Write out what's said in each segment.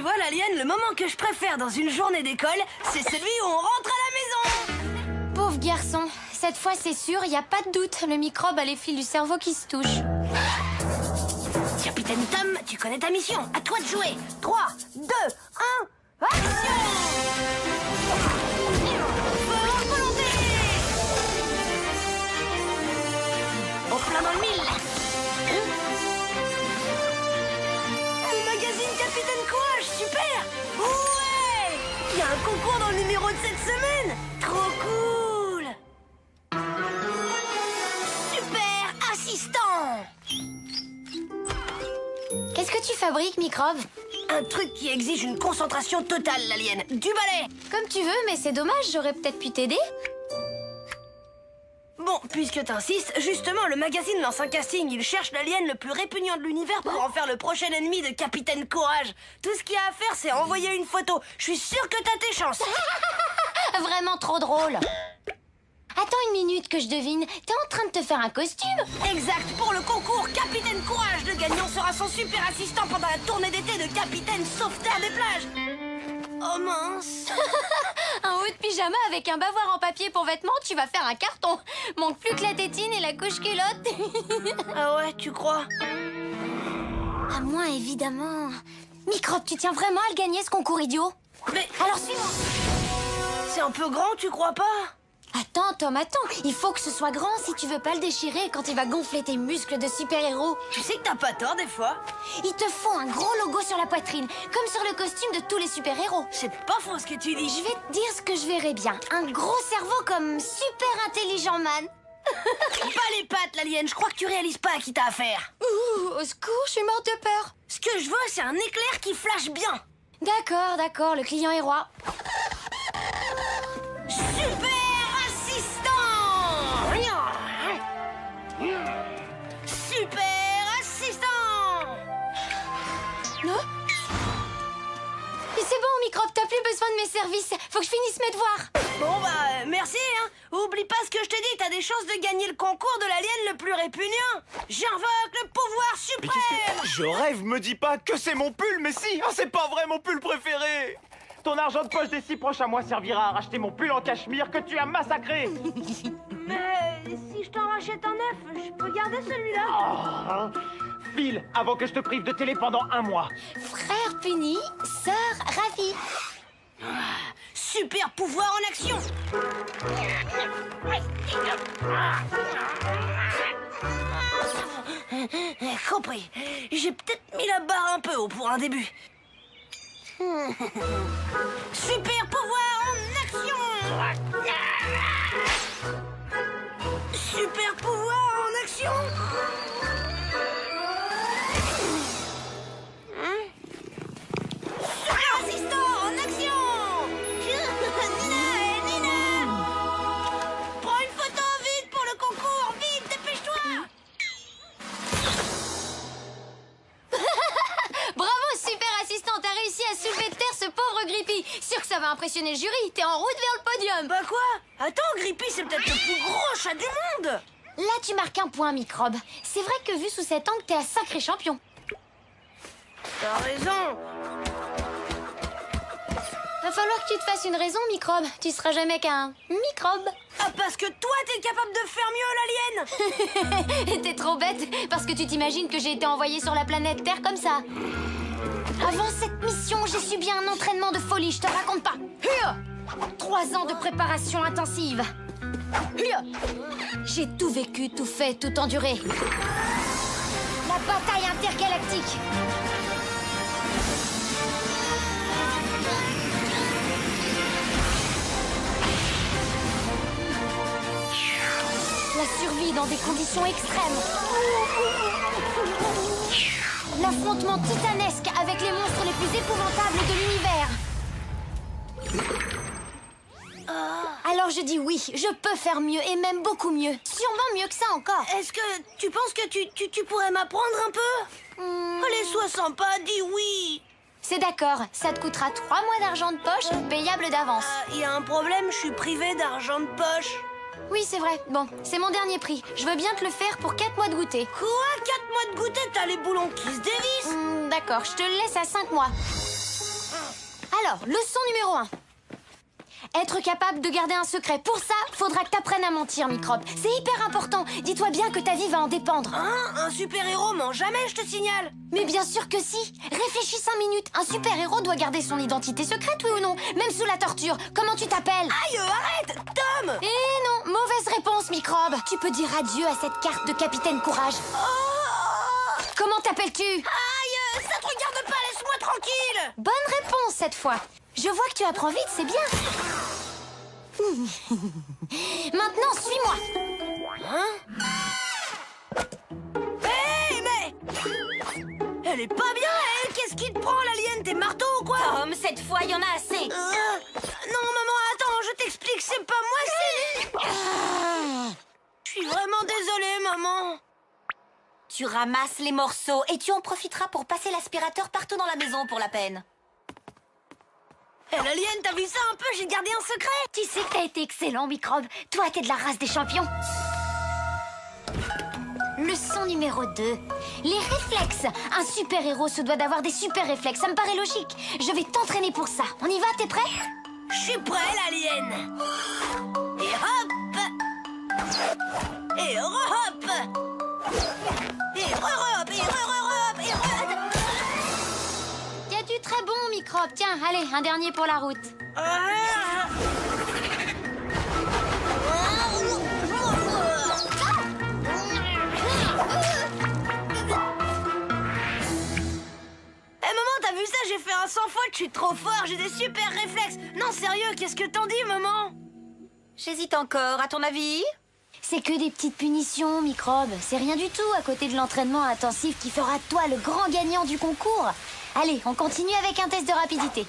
Tu vois, l'alien, le moment que je préfère dans une journée d'école, c'est celui où on rentre à la maison. Pauvre garçon, cette fois c'est sûr, y a pas de doute, le microbe a les fils du cerveau qui se touchent. Capitaine Tom, tu connais ta mission. À toi de jouer. 3, 2, 1, action! Volonté! Au plein dans le mille. Le magazine Capitaine Courage, super! Ouais! Il y a un concours dans le numéro de cette semaine. Trop cool! Super assistant! Qu'est-ce que tu fabriques, microbe? Un truc qui exige une concentration totale, l'alien. Du balai! Comme tu veux, mais c'est dommage, j'aurais peut-être pu t'aider. Bon, puisque t'insistes, justement, le magazine lance un casting. Il cherche l'alien le plus répugnant de l'univers pour en faire le prochain ennemi de Capitaine Courage. Tout ce qu'il y a à faire, c'est envoyer une photo. Je suis sûre que t'as tes chances. Vraiment trop drôle. Attends une minute que je devine, t'es en train de te faire un costume? Exact, pour le concours Capitaine Courage. Le gagnant sera son super assistant pendant la tournée d'été de Capitaine Sauveterre des plages. Oh mince. Un haut de pyjama avec un bavoir en papier pour vêtements, tu vas faire un carton. Manque plus que la tétine et la couche culotte. Ah ouais, tu crois? À moi, évidemment. Microbe, tu tiens vraiment à le gagner, ce concours idiot? Mais Alors suis-moi. c'est un peu grand, tu crois pas? Attends, Tom, attends. Il faut que ce soit grand si tu veux pas le déchirer quand il va gonfler tes muscles de super-héros. Tu sais que t'as pas tort des fois. Il te faut un gros logo sur la poitrine, comme sur le costume de tous les super-héros. C'est pas faux ce que tu dis. Je vais te dire ce que je verrais bien. Un gros cerveau comme Super Intelligent Man. Pas les pattes, l'alien. Je crois que tu réalises pas à qui t'as affaire. Ouh, au secours, je suis morte de peur. Ce que je veux, c'est un éclair qui flash bien. D'accord, d'accord, le client est roi. Super assistant! Super assistant! Non? Mais c'est bon, microbe, t'as plus besoin de mes services. Faut que je finisse mes devoirs. Bon bah, merci hein. Oublie pas ce que je t'ai dit, t'as des chances de gagner le concours de l'alien le plus répugnant. J'invoque le pouvoir suprême! Je rêve, me dis pas que c'est mon pull, mais si, c'est pas vrai mon pull préféré. Ton argent de poche des 6 prochains mois servira à racheter mon pull en cachemire que tu as massacré. Mais si je t'en rachète un neuf, je peux garder celui-là. File avant que je te prive de télé pendant 1 mois. Frère puni, sœur ravie. Super pouvoir en action! Compris. J'ai peut-être mis la barre un peu haut pour un début. Super pouvoir en action! Super pouvoir en action! Super assistant en action! Nina! Prends une photo vite pour le concours! Vite, dépêche-toi! Bravo, super assistant, t'as réussi à soulever de terre ce pauvre Grippy. Sûr que ça va impressionner le jury, t'es en route vers le podium. Bah quoi? Attends, Grippy, c'est peut-être le plus gros chat du monde! Là, tu marques un point, microbe. C'est vrai que vu sous cet angle, t'es un sacré champion. T'as raison! Va falloir que tu te fasses une raison, microbe. Tu seras jamais qu'un microbe. Ah, parce que toi, t'es capable de faire mieux, l'alien! T'es trop bête, parce que tu t'imagines que j'ai été envoyée sur la planète Terre comme ça. Avant cette mission, j'ai subi un entraînement de folie, je te raconte pas. 3 ans de préparation intensive. J'ai tout vécu, tout fait, tout enduré. La bataille intergalactique. La survie dans des conditions extrêmes. L'affrontement titanesque avec les monstres les plus épouvantables de l'univers. Alors je dis oui, je peux faire mieux et même beaucoup mieux. Sûrement mieux que ça encore. Est-ce que tu penses que tu pourrais m'apprendre un peu? Allez, sois sympa, dis oui! C'est d'accord, ça te coûtera 3 mois d'argent de poche, payable d'avance. Y a un problème, je suis privé d'argent de poche. Oui, c'est vrai. Bon, c'est mon dernier prix. Je veux bien te le faire pour 4 mois de goûter. Quoi? 4 mois de goûter? T'as les boulons qui se dévissent? D'accord, je te le laisse à 5 mois. Alors, leçon numéro 1. Être capable de garder un secret. Pour ça, faudra que t'apprennes à mentir, Microbe. C'est hyper important. Dis-toi bien que ta vie va en dépendre. Hein? Un super-héros ment jamais, je te signale. Mais bien sûr que si. Réfléchis 5 minutes. Un super-héros doit garder son identité secrète, oui ou non? Même sous la torture. Comment tu t'appelles? Aïe, arrête! Tom! Eh non, mauvaise réponse, Microbe. Tu peux dire adieu à cette carte de Capitaine Courage. Oh! Comment t'appelles-tu? Aïe, ça te regarde pas, laisse-moi tranquille! Bonne réponse cette fois. Je vois que tu apprends vite, c'est bien. Maintenant, suis-moi. Hein? Hé, mais... Elle est pas bien, elle! Qu'est-ce qui te prend, l'alien? T'es marteau ou quoi? Tom, cette fois, il y en a assez. Non, maman, attends, je t'explique, c'est pas moi, c'est... Je suis vraiment désolée, maman. Tu ramasses les morceaux et tu en profiteras pour passer l'aspirateur partout dans la maison pour la peine. Hé, l'alien, t'as vu ça un peu? J'ai gardé un secret. Tu sais que t'as été excellent, Microbe. Toi, t'es de la race des champions. Leçon numéro 2. Les réflexes. Un super-héros se doit d'avoir des super réflexes. Ça me paraît logique. Je vais t'entraîner pour ça. On y va, t'es prêt? Je suis prêt, l'alien. Et hop! Et hop! Et hop! Et hop! Et hop! Y a du très bon, Microbe. Tiens, allez, un dernier pour la route. T'as vu ça? J'ai fait un sans faute, je suis trop fort, j'ai des super réflexes. Non, sérieux, qu'est-ce que t'en dis, maman? J'hésite encore, à ton avis? C'est que des petites punitions, Microbe. C'est rien du tout à côté de l'entraînement intensif qui fera de toi le grand gagnant du concours. Allez, on continue avec un test de rapidité.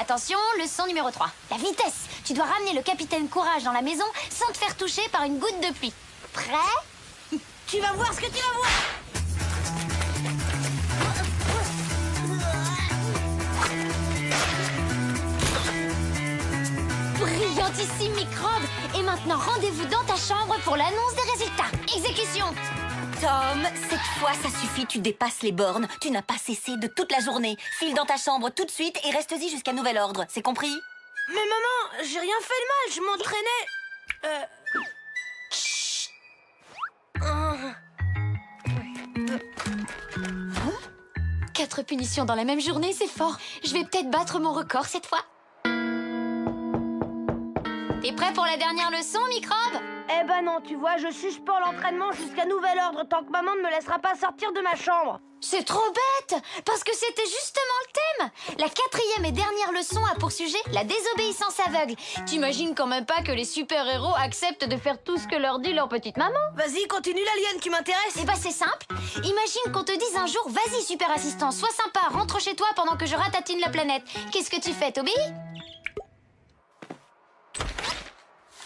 Attention, leçon numéro 3. La vitesse. Tu dois ramener le Capitaine Courage dans la maison sans te faire toucher par une goutte de pluie. Prêt? Tu vas voir ce que tu vas voir. Brillantissime, Microbe. Et maintenant, rendez-vous dans ta chambre pour l'annonce des résultats. Exécution. Tom, cette fois ça suffit, tu dépasses les bornes. Tu n'as pas cessé de toute la journée. File dans ta chambre tout de suite et reste-y jusqu'à nouvel ordre, c'est compris? Mais maman, j'ai rien fait de mal, je m'entraînais. Chut. 4 punitions dans la même journée, c'est fort. Je vais peut-être battre mon record cette fois. T'es prêt pour la dernière leçon, Microbe? Eh ben non, tu vois, je suspends l'entraînement jusqu'à nouvel ordre tant que maman ne me laissera pas sortir de ma chambre. C'est trop bête, parce que c'était justement le thème. La 4e et dernière leçon a pour sujet la désobéissance aveugle. T'imagines quand même pas que les super-héros acceptent de faire tout ce que leur dit leur petite maman? Vas-y, continue, l'alien qui m'intéresse. Eh ben c'est simple. Imagine qu'on te dise un jour, vas-y super assistant, sois sympa, rentre chez toi pendant que je ratatine la planète. Qu'est-ce que tu fais, Toby?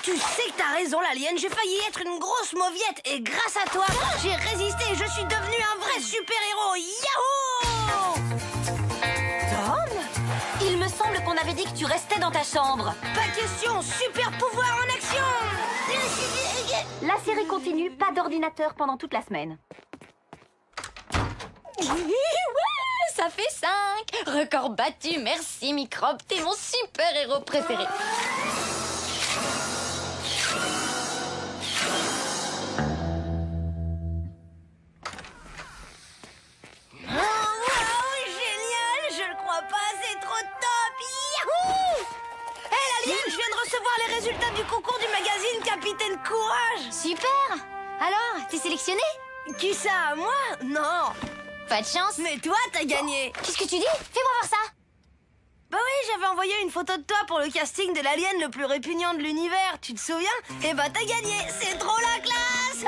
Tu sais que t'as raison, l'alien, j'ai failli être une grosse mauviette et grâce à toi, j'ai résisté et je suis devenu un vrai super-héros. Yahoo! Tom, il me semble qu'on avait dit que tu restais dans ta chambre. Pas question, super pouvoir en action! La série continue, pas d'ordinateur pendant toute la semaine. Ouais, ça fait 5. Record battu, merci Microbe, t'es mon super-héros préféré. Je viens de recevoir les résultats du concours du magazine Capitaine Courage. Super. Alors, t'es sélectionné? Qui ça, moi? Non. Pas de chance. Mais toi, t'as gagné. Qu'est-ce que tu dis? Fais-moi voir ça. Bah oui, j'avais envoyé une photo de toi pour le casting de l'alien le plus répugnant de l'univers, tu te souviens? Et bah t'as gagné, c'est trop la classe.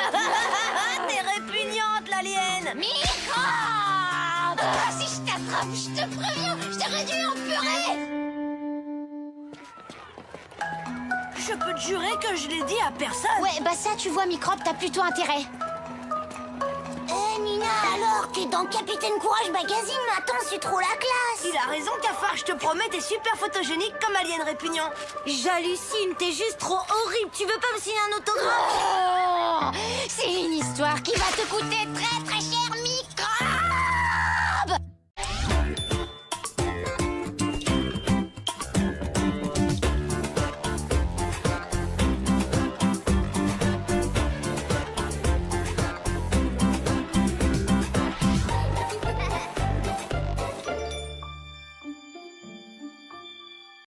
T'es répugnante, l'alien. Microbe! Si je t'attrape, je te préviens, je te réduis en purée. Je peux te jurer que je l'ai dit à personne. Ouais, bah ça, tu vois, Microbe, t'as plutôt intérêt. Nina, alors, t'es dans Capitaine Courage Magazine, maintenant c'est trop la classe. Il a raison, cafard, je te promets, t'es super photogénique comme alien répugnant. J'hallucine, t'es juste trop horrible, tu veux pas me signer un autographe? Oh, c'est une histoire qui va te coûter très très cher.